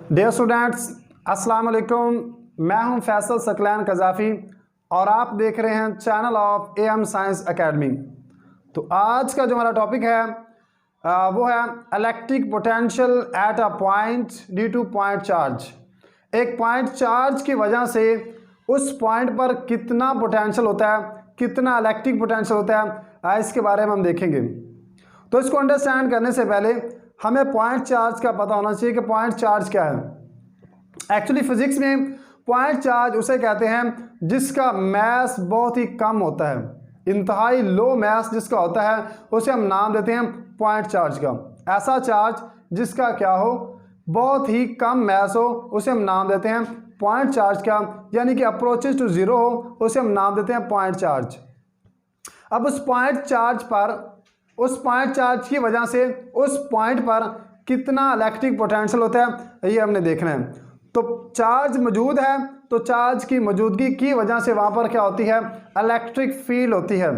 Dear students, अस्सलाम वालेकुम। मैं हूं फैसल सकलैन कज़ाफ़ी और आप देख रहे हैं channel of AM science academy. तो आज का जो हमारा टॉपिक है वो है electric potential at a point due to point charge. एक पॉइंट चार्ज की वजह से उस पॉइंट पर कितना पोटेंशियल होता है, कितना इलेक्ट्रिक पोटेंशियल होता है, इसके बारे में हम देखेंगे। तो इसको अंडरस्टैंड करने से पहले हमें पॉइंट चार्ज का पता होना चाहिए कि पॉइंट चार्ज क्या है। एक्चुअली फिजिक्स में पॉइंट चार्ज उसे कहते हैं जिसका मैस बहुत ही कम होता है, इंतहाई लो मैस जिसका होता है उसे हम नाम देते हैं पॉइंट चार्ज का। ऐसा चार्ज जिसका क्या हो, बहुत ही कम मैस हो, उसे हम नाम देते हैं पॉइंट चार्ज का, यानी कि अप्रोचेस टू जीरो हो, उसे हम नाम देते हैं पॉइंट चार्ज। अब उस पॉइंट चार्ज पर, उस पॉइंट चार्ज की वजह से उस पॉइंट पर कितना इलेक्ट्रिक पोटेंशियल होता है ये हमने देखना है। तो चार्ज मौजूद है तो चार्ज की मौजूदगी की वजह से वहाँ पर क्या होती है, इलेक्ट्रिक फील्ड होती है।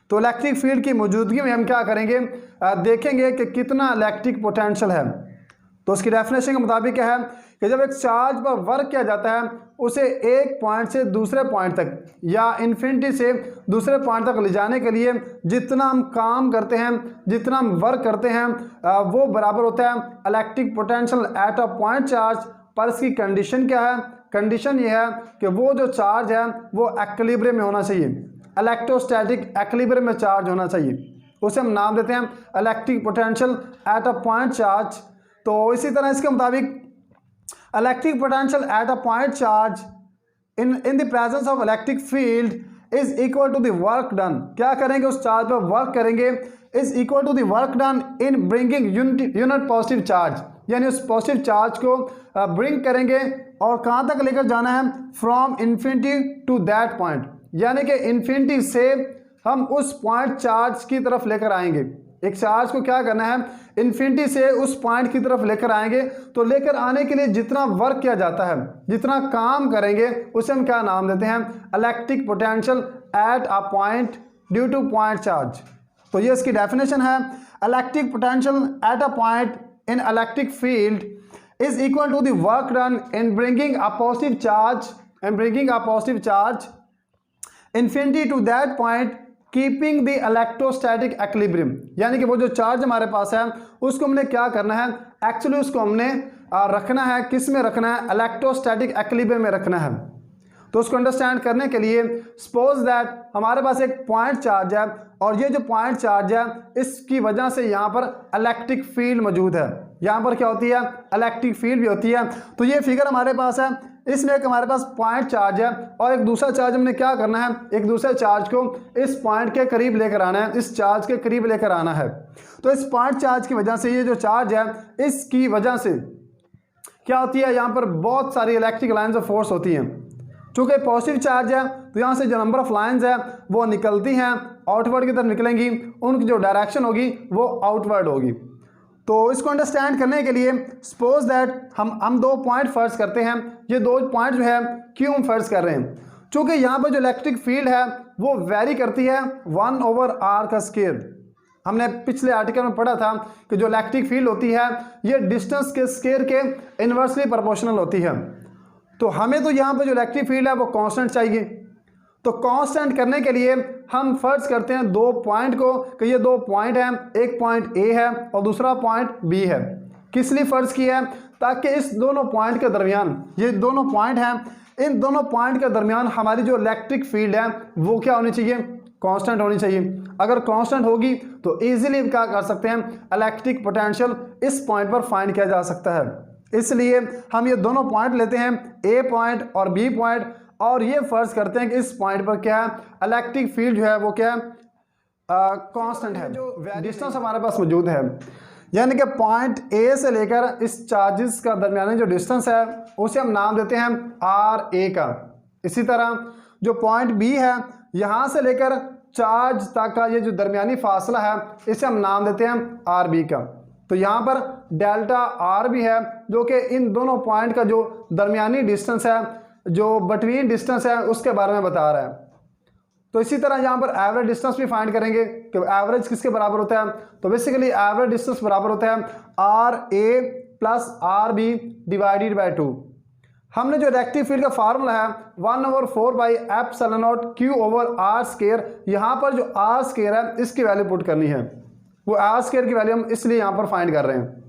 तो इलेक्ट्रिक फील्ड की मौजूदगी में हम क्या करेंगे, देखेंगे कि कितना इलेक्ट्रिक पोटेंशियल है। तो उसकी डेफिनेशन के मुताबिक क्या है कि जब एक चार्ज पर वर्क किया जाता है उसे एक पॉइंट से दूसरे पॉइंट तक या इन्फिनिटी से दूसरे पॉइंट तक ले जाने के लिए जितना हम काम करते हैं, जितना हम वर्क करते हैं, वो बराबर होता है electric potential at a point charge. पर इसकी कंडीशन क्या है, कंडीशन ये है कि वो जो चार्ज है वो एक्विलिब्रियम में होना चाहिए, इलेक्ट्रोस्टैटिक एक्विलिब्रियम में चार्ज होना चाहिए। उसे हम नाम देते हैं electric potential at a point charge. तो इसी तरह इसके मुताबिक electric potential at a point charge in the presence of electric field is equal to the work done. क्या करेंगे, उस चार्ज पर वर्क करेंगे, is equal to the work done in bringing unit positive charge, यानी उस positive charge को bring करेंगे और कहाँ तक लेकर जाना है, from infinity to that point, यानी कि इन्फिनिटी से हम उस पॉइंट चार्ज की तरफ लेकर आएंगे। एक चार्ज को क्या करना है, इन्फिनिटी से उस पॉइंट की तरफ लेकर आएंगे। तो लेकर आने के लिए जितना वर्क किया जाता है, जितना काम करेंगे, उसे हम क्या नाम देते हैं, electric potential at a point due to point charge. तो ये इसकी डेफिनेशन है, electric potential at a point in electric field is equal to the work done in bringing a positive charge infinity to that point keeping the electrostatic equilibrium, यानी कि वो जो charge हमारे पास है उसको हमने क्या करना है, एक्चुअली उसको हमने रखना है, किस में रखना है, इलेक्ट्रोस्टैटिक एक्विलिब्रियम में रखना है। तो उसको अंडरस्टैंड करने के लिए सपोज दैट हमारे पास एक पॉइंट चार्ज है और ये जो पॉइंट चार्ज है इसकी वजह से यहाँ पर इलेक्ट्रिक फील्ड मौजूद है। यहाँ पर क्या होती है, इलेक्ट्रिक फील्ड भी होती है। तो ये फिगर हमारे पास है, इसमें एक हमारे पास पॉइंट चार्ज है और एक दूसरा चार्ज हमने क्या करना है, एक दूसरे चार्ज को इस पॉइंट के करीब लेकर आना है, इस चार्ज के करीब लेकर आना है। तो इस पॉइंट चार्ज की वजह से ये जो चार्ज है इसकी वजह से क्या होती है, यहाँ पर बहुत सारी इलेक्ट्रिक लाइन्स ऑफ फोर्स होती हैं। चूँकि पॉजिटिव चार्ज है तो यहाँ से जो नंबर ऑफ लाइंस है वो निकलती हैं, आउटवर्ड की तरफ निकलेंगी, उनकी जो डायरेक्शन होगी वो आउटवर्ड होगी। तो इसको अंडरस्टैंड करने के लिए सपोज दैट हम दो पॉइंट फर्ज करते हैं। ये दो पॉइंट जो है क्यों हम फर्ज कर रहे हैं, चूँकि यहाँ पर जो इलेक्ट्रिक फील्ड है वो वेरी करती है 1/r का स्केयर। हमने पिछले आर्टिकल में पढ़ा था कि जो इलेक्ट्रिक फील्ड होती है ये डिस्टेंस के स्केयर के इन्वर्सली प्रोपोर्शनल होती है। तो हमें तो यहाँ पर जो इलेक्ट्रिक फील्ड है वो कांस्टेंट चाहिए। तो कांस्टेंट करने के लिए हम फर्ज करते हैं दो पॉइंट को कि ये दो पॉइंट हैं, एक पॉइंट ए है और दूसरा पॉइंट बी है। किस लिए फर्ज किया है, ताकि इस दोनों पॉइंट के दरमियान, ये दोनों पॉइंट हैं, इन दोनों पॉइंट के दरमियान हमारी जो इलेक्ट्रिक फील्ड है वो क्या होनी चाहिए, कांस्टेंट होनी चाहिए। अगर कांस्टेंट होगी तो ईजिली हम क्या कर सकते हैं, इलेक्ट्रिक पोटेंशियल इस पॉइंट पर फाइंड किया जा सकता है। इसलिए हम ये दोनों पॉइंट लेते हैं, ए पॉइंट और बी पॉइंट, और ये फर्ज करते हैं कि इस पॉइंट पर क्या है, इलेक्ट्रिक फील्ड जो है वो क्या है, कांस्टेंट है। जो डिस्टेंस हमारे पास मौजूद है, यानी कि पॉइंट ए से लेकर इस चार्जेस का दरमियानी जो डिस्टेंस है उसे हम नाम देते हैं RA का। इसी तरह जो पॉइंट बी है यहाँ से लेकर चार्ज तक का ये जो दरमियानी फासला है इसे हम नाम देते हैं RB का। तो यहाँ पर डेल्टा R भी है जो कि इन दोनों पॉइंट का जो दरमियानी डिस्टेंस है, जो बिटवीन डिस्टेंस है, उसके बारे में बता रहा है। तो इसी तरह यहाँ पर एवरेज डिस्टेंस भी फाइंड करेंगे कि एवरेज किसके बराबर होता है। तो बेसिकली एवरेज डिस्टेंस बराबर होता है RA plus r b divided by 2। हमने जो इलेक्ट्रिक फील्ड का फार्मूला है 1/4 by epsilon naught q over r square, यहाँ पर जो आर स्क्वायर है इसकी वैल्यू पुट करनी है, वो आर स्क्वायर की वैल्यू हम इसलिए यहाँ पर फाइंड कर रहे हैं।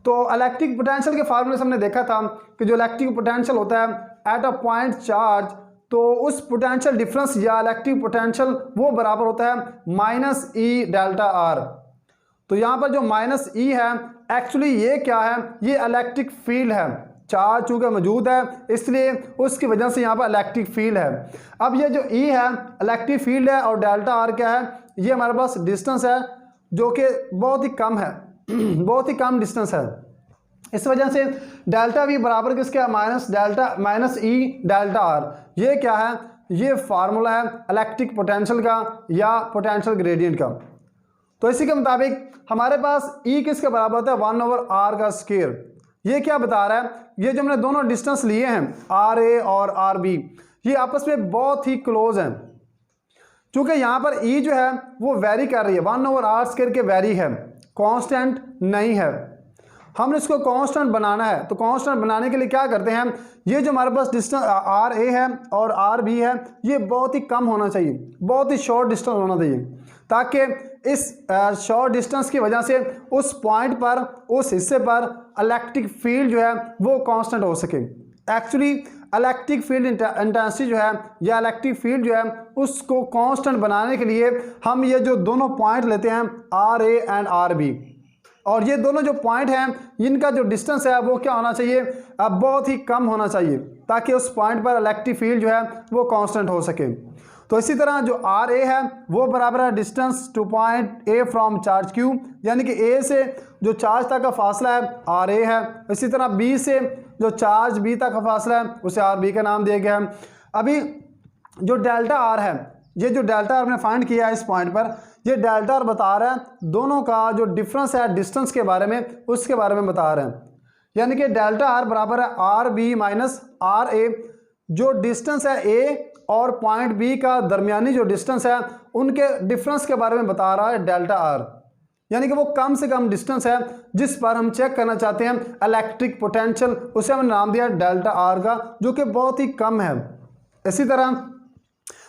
तो इलेक्ट्रिक पोटेंशियल के फार्मूले से हमने देखा था कि जो इलेक्ट्रिक पोटेंशियल होता है एट अ पॉइंट चार्ज, तो उस पोटेंशियल डिफरेंस या इलेक्ट्रिक पोटेंशियल वो बराबर होता है माइनस ई डेल्टा आर। तो यहाँ पर जो माइनस ई है एक्चुअली ये क्या है, ये इलेक्ट्रिक फील्ड है। चार्ज चूंकि मौजूद है इसलिए उसकी वजह से यहाँ पर इलेक्ट्रिक फील्ड है। अब ये जो ई है इलेक्ट्रिक फील्ड है और डेल्टा आर क्या है, ये हमारे पास डिस्टेंस है जो कि बहुत ही कम है, बहुत ही कम डिस्टेंस है। इस वजह से डेल्टा वी बराबर किसके है, माइनस ई डेल्टा आर। ये क्या है, ये फार्मूला है इलेक्ट्रिक पोटेंशियल का या पोटेंशियल ग्रेडियंट का। तो इसी के मुताबिक हमारे पास ई किसके बराबर होता है 1/r का स्क्वायर। ये क्या बता रहा है, ये जो हमने दोनों डिस्टेंस लिए हैं आर ए और आर बी, ये आपस में बहुत ही क्लोज हैं। चूंकि यहाँ पर ई जो है वो वेरी कर रही है, 1/r स्क्वायर के वेरी है, कांस्टेंट नहीं है। हमने इसको कांस्टेंट बनाना है, तो कांस्टेंट बनाने के लिए क्या करते हैं, ये जो हमारे पास डिस्टेंस आर ए है और आर बी है ये बहुत ही कम होना चाहिए, बहुत ही शॉर्ट डिस्टेंस होना चाहिए, ताकि इस शॉर्ट डिस्टेंस की वजह से उस पॉइंट पर, उस हिस्से पर इलेक्ट्रिक फील्ड जो है वो कांस्टेंट हो सके। एक्चुअली इलेक्ट्रिक फील्ड इंटेंसिटी जो है या इलेक्ट्रिक फील्ड जो है उसको कांस्टेंट बनाने के लिए हम ये जो दोनों पॉइंट लेते हैं r a and r b, और ये दोनों जो पॉइंट हैं इनका जो डिस्टेंस है वो क्या होना चाहिए, अब बहुत ही कम होना चाहिए, ताकि उस पॉइंट पर इलेक्ट्रिक फील्ड जो है वो कांस्टेंट हो सके। तो इसी तरह जो आर ए है वो बराबर है distance two point A from charge Q, यानी कि ए से जो चार्ज तक का फासला है आर ए है। इसी तरह बी से जो चार्ज बी तक का फासला है उसे आर बी का नाम दिया गया है। अभी जो डेल्टा आर है, ये जो डेल्टा आर हमने फाइंड किया है इस पॉइंट पर, ये डेल्टा आर बता रहा है दोनों का जो डिफरेंस है डिस्टेंस के बारे में, उसके बारे में बता रहे हैं। यानी कि डेल्टा आर बराबर है आर बी माइनस आर ए। जो डिस्टेंस है ए और पॉइंट बी का दरमियानी जो डिस्टेंस है उनके डिफरेंस के बारे में बता रहा है डेल्टा आर, यानी कि वो कम से कम डिस्टेंस है जिस पर हम चेक करना चाहते हैं इलेक्ट्रिक पोटेंशियल, उसे हमने नाम दिया डेल्टा आर का, जो कि बहुत ही कम है। इसी तरह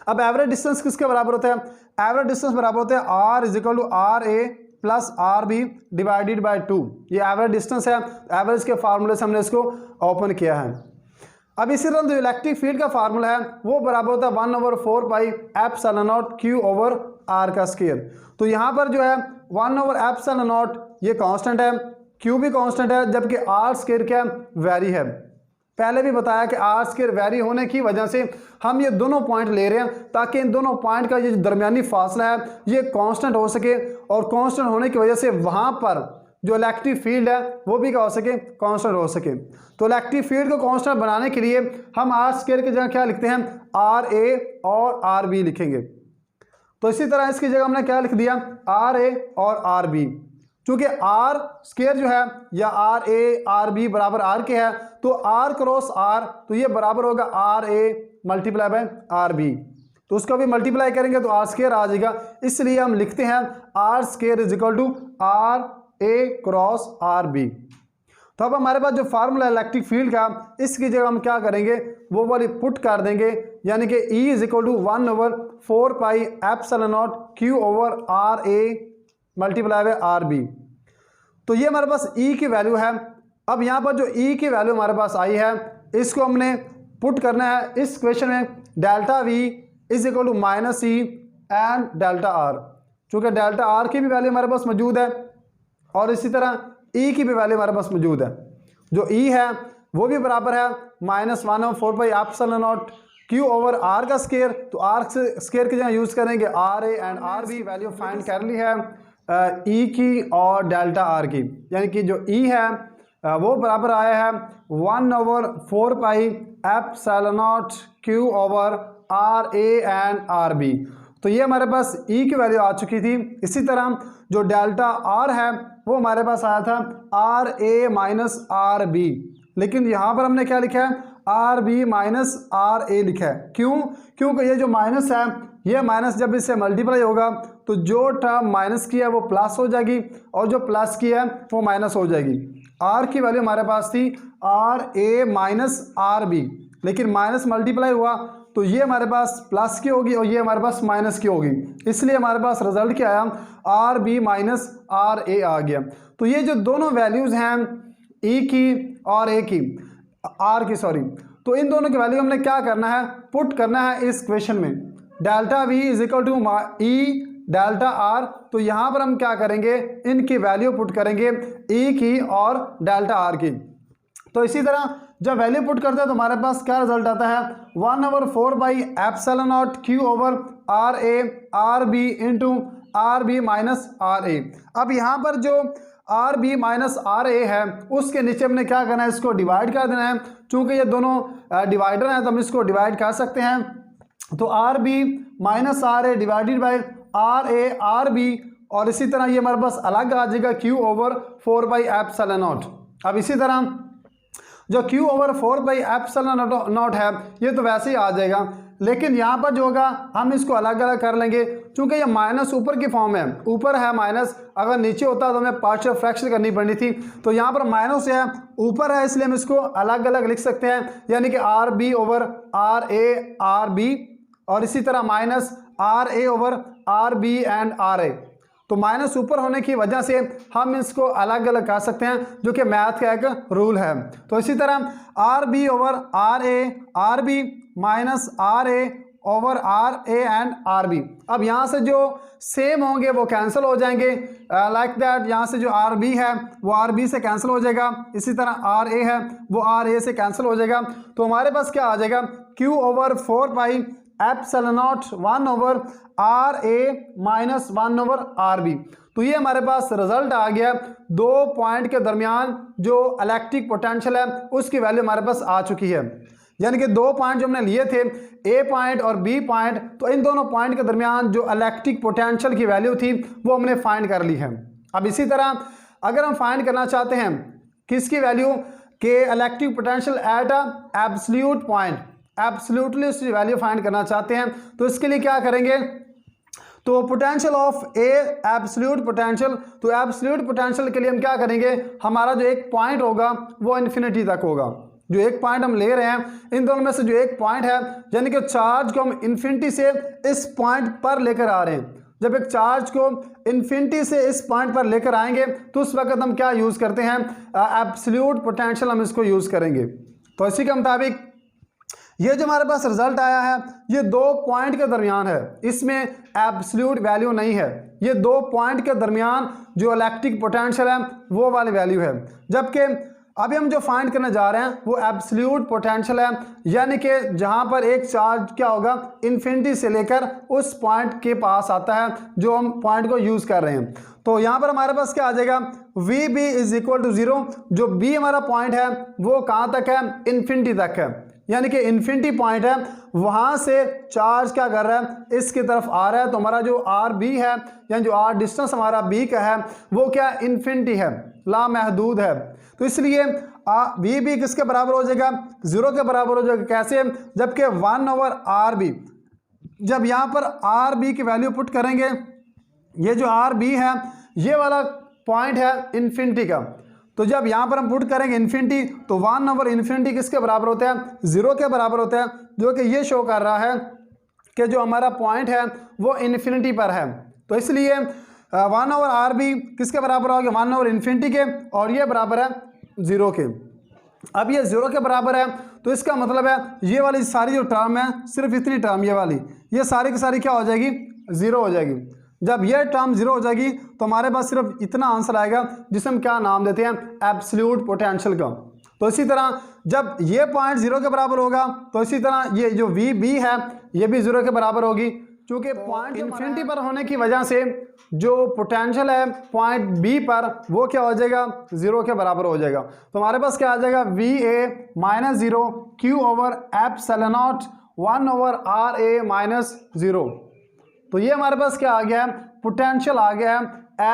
अब एवरेज डिस्टेंस किसके बराबर होता है, एवरेज डिस्टेंस बराबर होता है r is equal to r a plus r b divided by 2। ये एवरेज डिस्टेंस है, एवरेज के फार्मूले से हमने इसको ओपन किया है। अब इसी तरह जो इलेक्ट्रिक फील्ड का फार्मूला है वो बराबर होता है 1/4 pi epsilon naught q over r का स्क्वायर। तो यहाँ पर जो है 1/एप्सिलॉन नॉट ये कांस्टेंट है, क्यू भी कांस्टेंट है, जबकि आर स्क्वायर क्या वेरी है। पहले भी बताया कि आर स्क्वायर वेरी होने की वजह से हम ये दोनों पॉइंट ले रहे हैं ताकि इन दोनों पॉइंट का ये जो दरमियानी फासला है ये कांस्टेंट हो सके, और कांस्टेंट होने की वजह से वहाँ पर जो इलेक्ट्रिक फील्ड है वो भी क्या हो सके, कांस्टेंट हो सके। तो इलेक्ट्रिक फील्ड को कांस्टेंट बनाने के लिए हम आर स्क्वायर की जगह क्या लिखते हैं, आर ए और आर बी लिखेंगे। तो इसी तरह इसकी जगह हमने क्या लिख दिया, आर ए और आर बी। चूंकि आर स्क्वायर जो है या आर ए आर बी बराबर आर के है, तो आर क्रॉस आर, तो ये बराबर होगा r a multiply by r b. तो उसको भी मल्टीप्लाई करेंगे तो आर स्क्वायर आ जाएगा, इसलिए हम लिखते हैं r square is equal to r a cross r b. तो अब हमारे पास जो फार्मूला इलेक्ट्रिक फील्ड का, इसकी जगह हम क्या करेंगे, वो वाली पुट कर देंगे, यानी कि E is equal to 1/4 pi epsilon naught q over r a multiply by r b. तो ये हमारे पास E की वैल्यू है। अब यहाँ पर जो E की वैल्यू हमारे पास आई है इसको हमने पुट करना है इस क्वेश्चन में, delta V is equal to minus e and delta r. चूँकि डेल्टा आर की भी वैल्यू हमारे पास मौजूद है और इसी तरह E की भी वैल्यू हमारे पास मौजूद है। जो E है वो भी बराबर है -1/4 pi epsilon naught q over r का स्क्वायर। तो आर स्क्वायर की जगह यूज़ करेंगे r a and r b. Value find कर ली है E की और डेल्टा आर की, यानी कि जो E है वो बराबर आया है 1/4 pi epsilon naught q over r a and r b. तो ये हमारे पास E की वैल्यू आ चुकी थी। इसी तरह जो डेल्टा R है वो हमारे पास आया था r a minus r b, लेकिन यहाँ पर हमने क्या लिखा है, r b minus r a लिखा है। क्यों? क्योंकि ये जो माइनस है, ये माइनस जब इससे मल्टीप्लाई होगा तो जो टर्म माइनस की है वो प्लस हो जाएगी और जो प्लस की है वो माइनस हो जाएगी। आर की वैल्यू हमारे पास थी r a minus r b, लेकिन माइनस मल्टीप्लाई हुआ तो ये हमारे पास प्लस की होगी और ये हमारे पास माइनस की होगी, इसलिए हमारे पास रिजल्ट क्या आया, आर बी माइनस आर ए आ गया। तो ये जो दोनों वैल्यूज़ हैं ई की और ए की, आर की सॉरी, तो इन दोनों की वैल्यू हमने क्या करना है, पुट करना है इस क्वेश्चन में। Delta v is equal to e delta r, तो यहाँ पर हम क्या करेंगे, इनकी वैल्यू पुट करेंगे ई की और डेल्टा आर की। तो इसी तरह जब वैल्यू पुट करते हैं तो हमारे पास क्या रिजल्ट आता है, 1/4/एप्सिलॉन q over r a r b into r b minus r a. अब यहाँ पर जो r b minus r a है उसके नीचे हमने क्या करना है, इसको डिवाइड कर देना है। चूंकि ये दोनों डिवाइडर हैं तो हम इसको डिवाइड कर सकते हैं। तो r b minus r a divided by r a r b, और इसी तरह ये हमारे पास अलग आ जाएगा क्यू ओवर 4/एप्सिलॉन। अब इसी तरह जो q ओवर 4/एप्सिलॉन है ये तो वैसे ही आ जाएगा, लेकिन यहाँ पर जो होगा हम इसको अलग अलग कर लेंगे। क्योंकि ये माइनस ऊपर की फॉर्म है, ऊपर है माइनस, अगर नीचे होता तो हमें पार्शियल फ्रैक्शन करनी पड़नी थी, तो यहाँ पर माइनस है, ऊपर है, इसलिए हम इसको अलग अलग लिख सकते हैं, यानी कि r b over r a r b, और इसी तरह minus r a over r b and r a. तो माइनस ऊपर होने की वजह से हम इसको अलग अलग कर सकते हैं, जो कि मैथ का एक रूल है। तो इसी तरह r b over r a r b minus r a over r a and r b. अब यहाँ से जो सेम होंगे वो कैंसिल हो जाएंगे, लाइक दैट। यहाँ से जो आर बी है वो आर बी से कैंसिल हो जाएगा, इसी तरह आर ए है वो आर ए से कैंसिल हो जाएगा। तो हमारे पास क्या आ जाएगा, क्यू ओवर 4/एप्सिलॉन 1 over r a minus 1 over r b. तो ये हमारे पास रिजल्ट आ गया, दो पॉइंट के दरमियान जो इलेक्ट्रिक पोटेंशियल है उसकी वैल्यू हमारे पास आ चुकी है। यानी कि दो पॉइंट जो हमने लिए थे, ए पॉइंट और बी पॉइंट, तो इन दोनों पॉइंट के दरमियान जो इलेक्ट्रिक पोटेंशियल की वैल्यू थी वो हमने फाइंड कर ली है। अब इसी तरह अगर हम फाइंड करना चाहते हैं किसकी वैल्यू, के electric potential at a absolute point, absolutely उसकी वैल्यू फाइंड करना चाहते हैं, तो इसके लिए क्या करेंगे, तो potential of A absolute potential, तो एब्सोल्यूट पोटेंशियल के लिए हम क्या करेंगे, हमारा जो एक पॉइंट होगा वो इन्फिनिटी तक होगा। जो एक पॉइंट हम ले रहे हैं, इन दोनों में से जो एक पॉइंट है, यानी कि चार्ज को हम इन्फिनिटी से इस पॉइंट पर लेकर आ रहे हैं। जब एक चार्ज को इन्फिनिटी से इस पॉइंट पर लेकर आएंगे तो उस वक्त हम क्या यूज़ करते हैं, एब्सोल्यूट पोटेंशियल हम इसको यूज़ करेंगे। तो इसी के मुताबिक ये जो हमारे पास रिजल्ट आया है ये दो पॉइंट के दरमियान है, इसमें एब्सोल्यूट वैल्यू नहीं है, ये दो पॉइंट के दरमियान जो इलेक्ट्रिक पोटेंशियल है वो वाली वैल्यू है। जबकि अभी हम जो फाइंड करने जा रहे हैं वो एब्सोल्यूट पोटेंशियल है, यानी कि जहां पर एक चार्ज क्या होगा, इन्फिनिटी से लेकर उस पॉइंट के पास आता है जो हम पॉइंट को यूज़ कर रहे हैं। तो यहाँ पर हमारे पास क्या आ जाएगा, v b is equal to 0। जो बी हमारा पॉइंट है वो कहाँ तक है, इन्फिनिटी तक है, यानी कि इन्फिनिटी पॉइंट है, वहां से चार्ज क्या कर रहा है, इसकी तरफ आ रहा है। तो हमारा जो आर बी है, यानी जो आर डिस्टेंस हमारा बी का है वो क्या, इन्फिनिटी है, लामहदूद है। तो इसलिए वी बी किसके बराबर हो जाएगा, 0 के बराबर हो जाएगा। कैसे, जबकि 1 ओवर आर बी, जब यहाँ पर आर बी की वैल्यू पुट करेंगे, ये जो आर बी है ये वाला पॉइंट है इन्फिनिटी का, तो जब यहाँ पर हम पुट करेंगे इन्फिनिटी तो 1 ओवर इन्फिनिटी किसके बराबर होता है, 0 के बराबर होता है, जो कि ये शो कर रहा है कि जो हमारा पॉइंट है वो इन्फिनिटी पर है। तो इसलिए 1 ओवर आर बी किसके बराबर होगा, 1 ओवर इन्फिनिटी के, और ये बराबर है 0 के। अब ये 0 के बराबर है तो इसका मतलब है ये वाली सारी जो टर्म है, सिर्फ इतनी टर्म ये वाली, ये सारी की सारी क्या हो जाएगी, 0 हो जाएगी। जब ये टर्म 0 हो जाएगी तो हमारे पास सिर्फ इतना आंसर आएगा जिसे हम क्या नाम देते हैं, एब्सोल्यूट पोटेंशियल का। तो इसी तरह जब ये पॉइंट 0 के बराबर होगा तो इसी तरह ये जो वी बी है ये भी 0 के बराबर होगी। क्योंकि पॉइंट इन्फिनिटी पर होने की वजह से जो पोटेंशियल है पॉइंट बी पर वो क्या हो जाएगा, 0 के बराबर हो जाएगा। तो हमारे पास क्या आ जाएगा, v a minus 0 q over epsilon naught 1 over r a minus 0। तो ये हमारे पास क्या आ गया है, पोटेंशियल आ गया है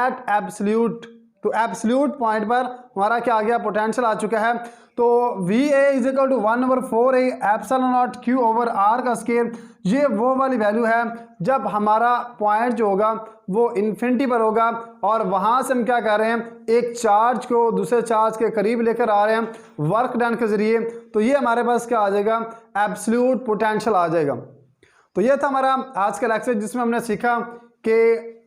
एट एब्सोल्यूट तो एब्सोल्यूट पॉइंट पर हमारा क्या आ गया, पोटेंशियल आ चुका है। तो VA is equal to 1/4 epsilon naught Q over R का स्केयर। ये वो वाली वैल्यू है जब हमारा पॉइंट जो होगा वो इन्फिनिटी पर होगा और वहाँ से हम क्या कर रहे हैं, एक चार्ज को दूसरे चार्ज के करीब लेकर आ रहे हैं वर्क डन के ज़रिए। तो ये हमारे पास क्या आ जाएगा, एब्सोल्यूट पोटेंशियल आ जाएगा। तो ये था हमारा आज का लेक्चर जिसमें हमने सीखा कि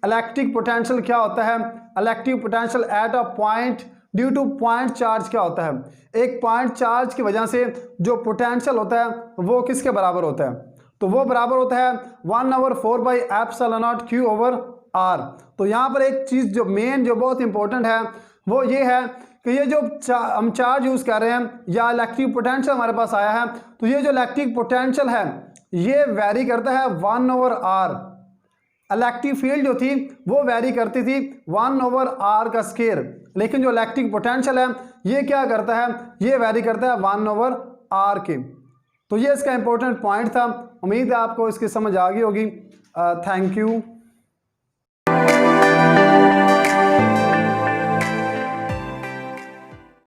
इलेक्ट्रिक पोटेंशियल क्या होता है, electric potential at a point due to point charge क्या होता है। एक पॉइंट चार्ज की वजह से जो पोटेंशियल होता है वो किसके बराबर होता है, तो वो बराबर होता है 1/4 epsilon naught Q over R। तो यहाँ पर एक चीज़ जो मेन जो बहुत इंपॉर्टेंट है वो ये है कि ये जो हम चार्ज यूज़ कर रहे हैं या इलेक्ट्रिक पोटेंशियल हमारे पास आया है, तो ये जो इलेक्ट्रिक पोटेंशियल है ये वैरी करता है 1/R। इलेक्ट्रिक फील्ड जो थी वो वैरी करती थी 1/R का स्केयर, लेकिन जो इलेक्ट्रिक पोटेंशियल है ये क्या करता है, ये वैरी करता है 1/R के। तो ये इसका इंपॉर्टेंट पॉइंट था। उम्मीद है आपको इसकी समझ आ गई होगी। Thank you.